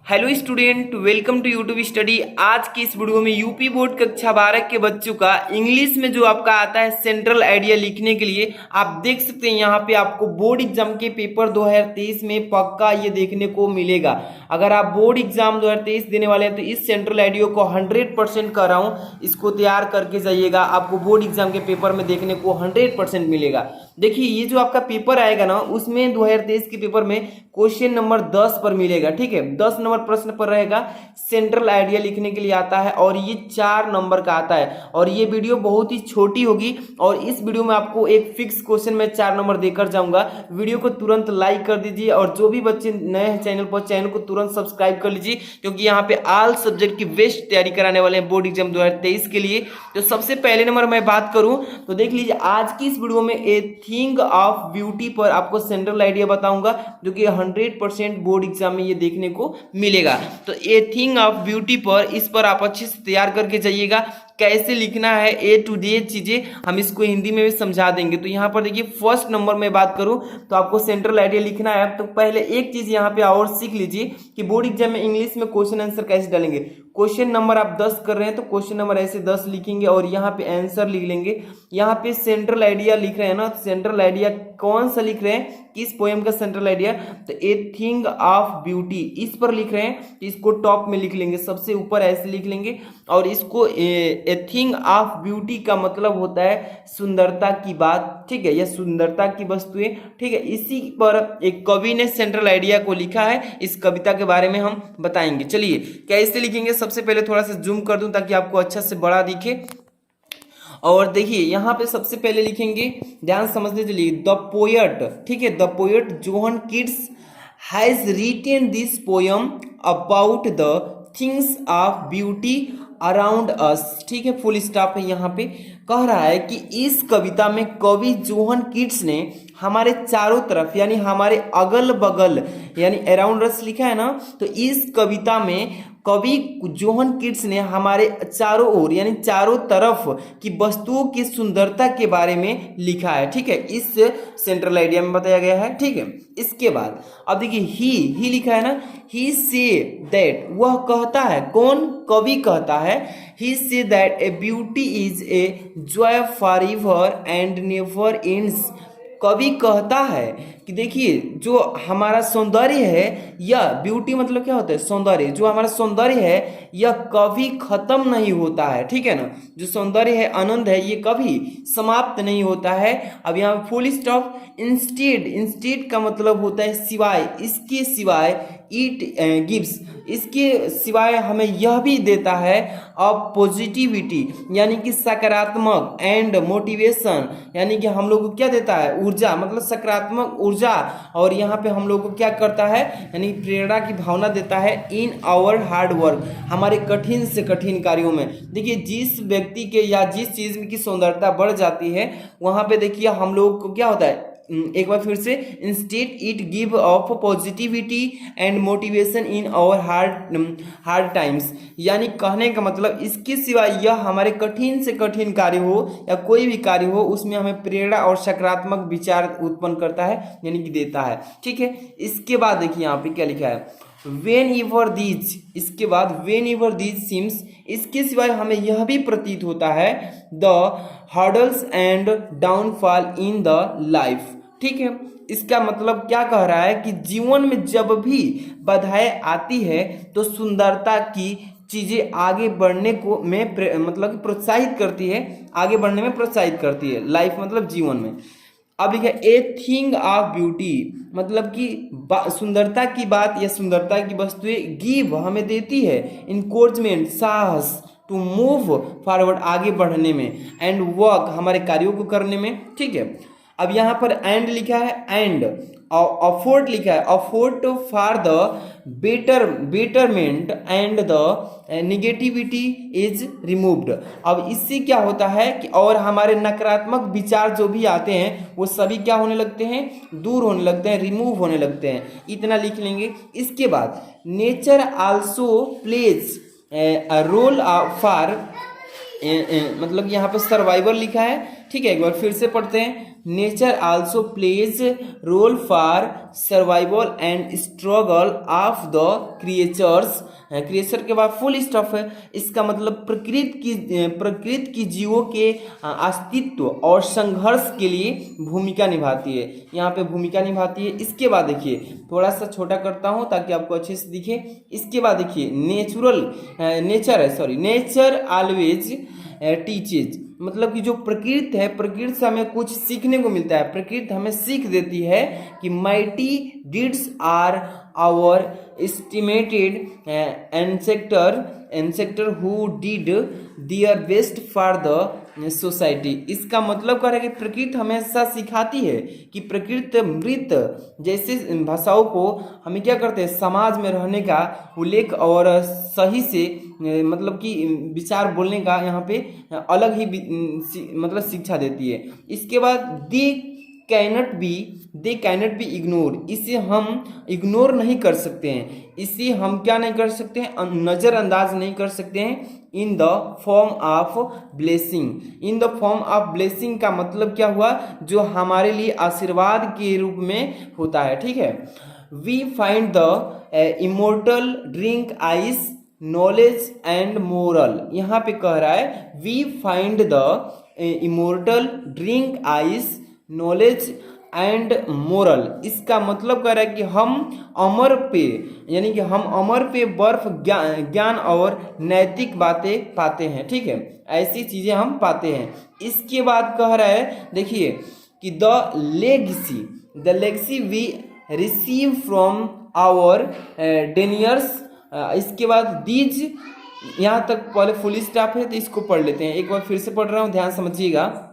Hello student, welcome to YouTube study. आज की इस वीडियो में यूपी बोर्ड कक्षा 12 के बच्चों का इंग्लिश में जो आपका आता है सेंट्रल आइडिया लिखने के लिए आप देख सकते हैं यहाँ पे आपको बोर्ड एग्जाम के पेपर 2023 में पक्का ये देखने को मिलेगा। अगर आप बोर्ड एग्जाम 2023 देने वाले हैं तो इस सेंट्रल आइडिया को 100% कर रहा हूँ, इसको तैयार करके जाइएगा। आपको बोर्ड एग्जाम के पेपर में देखने को 100% मिलेगा। देखिए ये जो आपका पेपर आएगा ना, उसमें 2023 के पेपर में क्वेश्चन नंबर 10 पर मिलेगा। ठीक है, 10 नंबर प्रश्न पर रहेगा, सेंट्रल आइडिया लिखने के लिए आता है और ये 4 नंबर का आता है। और ये वीडियो बहुत ही छोटी होगी और इस वीडियो में आपको एक फिक्स क्वेश्चन में 4 नंबर देकर जाऊंगा। वीडियो को तुरंत लाइक कर दीजिए और जो भी बच्चे नए हैं चैनल पर, चैनल को तुरंत सब्सक्राइब कर लीजिए, क्योंकि यहाँ पे ऑल सब्जेक्ट की बेस्ट तैयारी कराने वाले हैं बोर्ड एग्जाम 2023 के लिए। तो सबसे पहले नंबर मैं बात करूं तो देख लीजिए, आज की इस वीडियो में ए थिंग ऑफ ब्यूटी पर आपको सेंट्रल आइडिया बताऊंगा, जो कि 100% बोर्ड एग्जाम में ये देखने को मिलेगा। तो ए थिंग ऑफ ब्यूटी पर, इस पर आप अच्छे से तैयार करके जाइएगा। कैसे लिखना है ए टू जेड चीजें हम इसको हिंदी में भी समझा देंगे। तो यहाँ पर देखिए, फर्स्ट नंबर में बात करूं तो आपको सेंट्रल आइडिया लिखना है। तो पहले एक चीज यहाँ पे और सीख लीजिए कि बोर्ड एग्जाम में इंग्लिश में क्वेश्चन आंसर कैसे डालेंगे। क्वेश्चन नंबर आप 10 कर रहे हैं तो क्वेश्चन नंबर ऐसे 10 लिखेंगे और यहाँ पे आंसर लिख लेंगे। यहाँ पे सेंट्रल आइडिया लिख रहे हैं ना, सेंट्रल आइडिया कौन सा लिख रहे हैं, किस पोएम का सेंट्रल आइडिया, तो ए थिंग ऑफ ब्यूटी इस पर लिख रहे हैं। तो इसको टॉप में लिख लेंगे, सबसे ऊपर ऐसे लिख लेंगे। और इसको ए थिंग ऑफ ब्यूटी का मतलब होता है सुंदरता की बात, ठीक है, या सुंदरता की वस्तुएं, ठीक है। इसी पर एक कवि ने सेंट्रल आइडिया को लिखा है, इस कविता के बारे में हम बताएंगे। चलिए कैसे लिखेंगे, सबसे पहले थोड़ा सा जूम कर दूं ताकि आपको अच्छा से बड़ा दिखे। और देखिए यहाँ पे सबसे पहले लिखेंगे, ध्यान समझने चलिए, द पोएट, ठीक है, the poet John Keats has written this poem about the things of beauty around us, ठीक है, फुल स्टॉप है। यहाँ पे कह रहा है कि इस कविता में कवि जोहन किट्स ने हमारे चारों तरफ यानी हमारे अगल बगल यानी अराउंड अस लिखा है ना, तो इस कविता में कवि जोहन किट्स ने हमारे चारों ओर यानी चारों तरफ की वस्तुओं की सुंदरता के बारे में लिखा है, ठीक है, इस सेंट्रल आइडिया में बताया गया है, ठीक है। इसके बाद अब देखिए, ही लिखा है ना, ही से दैट, वह कहता है, कौन, कवि कहता है, he says that a beauty is a joy for ever and never ends. कवि कहता है कि देखिए, जो हमारा सौंदर्य है, यह ब्यूटी मतलब क्या होता है, सौंदर्य, जो हमारा सौंदर्य है यह कभी खत्म नहीं होता है, ठीक है ना। जो सौंदर्य है, आनंद है, ये कभी समाप्त नहीं होता है। अब यहाँ फुल स्टॉप। इंस्टेड, इंस्टेड का मतलब होता है सिवाय, इसके सिवाय, इट गिव्स, इसके सिवाय हमें यह भी देता है ऑफ पॉजिटिविटी यानी कि सकारात्मक, एंड मोटिवेशन यानी कि हम लोग को क्या देता है, ऊर्जा, मतलब सकारात्मक ऊर्जा। और यहाँ पे हम लोग को क्या करता है, यानी प्रेरणा की भावना देता है इन आवर हार्ड वर्क, हमारे कठिन से कठिन कार्यों में। देखिए, जिस व्यक्ति के या जिस चीज की सौंदर्यता बढ़ जाती है, वहां पे देखिए हम लोग को क्या होता है, एक बार फिर से, instead it give off positivity and motivation in our hard times, यानी कहने का मतलब इसके सिवा यह हमारे कठिन से कठिन कार्य हो या कोई भी कार्य हो, उसमें हमें प्रेरणा और सकारात्मक विचार उत्पन्न करता है, यानी कि देता है, ठीक है। इसके बाद देखिए यहाँ पे क्या लिखा है, वेन एवर दीज, इसके बाद वेन एवर दीज सीम्स, इसके सिवाय हमें यह भी प्रतीत होता है, the hurdles and downfall in the life, ठीक है। इसका मतलब क्या कह रहा है कि जीवन में जब भी बाधाएं आती है तो सुंदरता की चीजें आगे बढ़ने को में मतलब प्रोत्साहित करती है, आगे बढ़ने में प्रोत्साहित करती है, लाइफ मतलब जीवन में। अब लिखा ए थिंग ऑफ ब्यूटी, मतलब कि सुंदरता की बात या सुंदरता की वस्तुएं गिव हमें देती है इनकोरेजमेंट, साहस, टू मूव फॉरवर्ड आगे बढ़ने में, एंड वर्क हमारे कार्यों को करने में, ठीक है। अब यहाँ पर एंड लिखा है, एंड अफोर्ड लिखा है, afford for the betterment and the negativity is removed. अब इससे क्या होता है कि और हमारे नकारात्मक विचार जो भी आते हैं वो सभी क्या होने लगते हैं, दूर होने लगते हैं, रिमूव होने लगते हैं, इतना लिख लेंगे। इसके बाद nature also plays role for मतलब यहाँ पर सर्वाइवल लिखा है, ठीक है, एक बार फिर से पढ़ते हैं। Nature also plays role for survival and struggle of the creatures. Creature के बाद फुल स्टॉप है। इसका मतलब प्रकृति की जीवों के अस्तित्व और संघर्ष के लिए भूमिका निभाती है। यहाँ पे भूमिका निभाती है। इसके बाद देखिए, थोड़ा सा छोटा करता हूँ ताकि आपको अच्छे से दिखे। इसके बाद देखिए, नेचर ऑलवेज टीचेज, मतलब कि जो प्रकृति है, प्रकृति से हमें कुछ सीखने को मिलता है। प्रकृति हमें सीख देती है कि mighty deeds are our estimated ancestor who did their best for the society. इसका मतलब क्या है कि प्रकृति हमेशा सिखाती है कि प्रकृति मृत जैसे भाषाओं को हमें क्या करते हैं, समाज में रहने का उल्लेख और सही से मतलब कि विचार बोलने का यहाँ पे अलग ही मतलब शिक्षा देती है। इसके बाद दे कैनट बी इग्नोर, इसे हम इग्नोर नहीं कर सकते हैं, इसे हम क्या नहीं कर सकते हैं, नज़रअंदाज नहीं कर सकते हैं। In the form of blessing. In the form of blessing का मतलब क्या हुआ, जो हमारे लिए आशीर्वाद के रूप में होता है। ठीक है, we find the immortal drink is knowledge and moral. यहाँ पे कह रहा है we find the immortal drink is knowledge and moral. इसका मतलब कह रहा है कि हम अमर पे, यानी कि हम अमर पे बर्फ ज्ञान और नैतिक बातें पाते हैं। ठीक है, ऐसी चीजें हम पाते हैं। इसके बाद कह रहा है देखिए कि the legacy we receive from our deniers. इसके बाद दीज, यहाँ तक पहले फुल स्टॉप है तो इसको पढ़ लेते हैं। एक बार फिर से पढ़ रहा हूँ, ध्यान समझिएगा।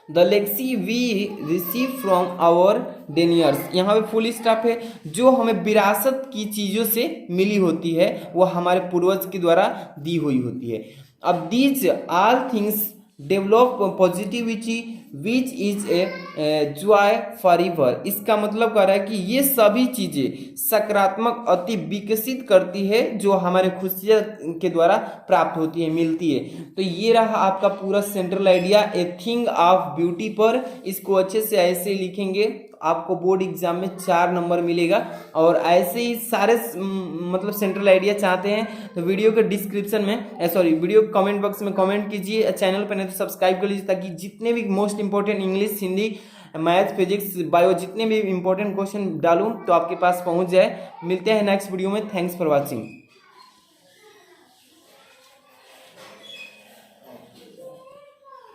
The legacy we receive from our deniers, यहाँ पे फुल स्टॉप है। जो हमें विरासत की चीज़ों से मिली होती है वो हमारे पूर्वज के द्वारा दी हुई होती है। अब these all things develop positivity which is a Joy forever. इसका मतलब कह रहा है कि ये सभी चीजें सकारात्मक अति विकसित करती है जो हमारे खुशियाँ के द्वारा प्राप्त होती है, मिलती है। तो ये रहा आपका पूरा central idea a thing of beauty पर। इसको अच्छे से ऐसे लिखेंगे, आपको बोर्ड एग्जाम में 4 नंबर मिलेगा। और ऐसे ही सारे मतलब सेंट्रल आइडिया चाहते हैं तो वीडियो के डिस्क्रिप्शन में वीडियो कमेंट बॉक्स में कमेंट कीजिए। चैनल पर नहीं तो सब्सक्राइब कर लीजिए, ताकि जितने भी most important English, Hindi, math, physics, bio जितने भी इंपॉर्टेंट क्वेश्चन डालूं तो आपके पास पहुंच जाए। मिलते हैं नेक्स्ट वीडियो में। Thanks for watching.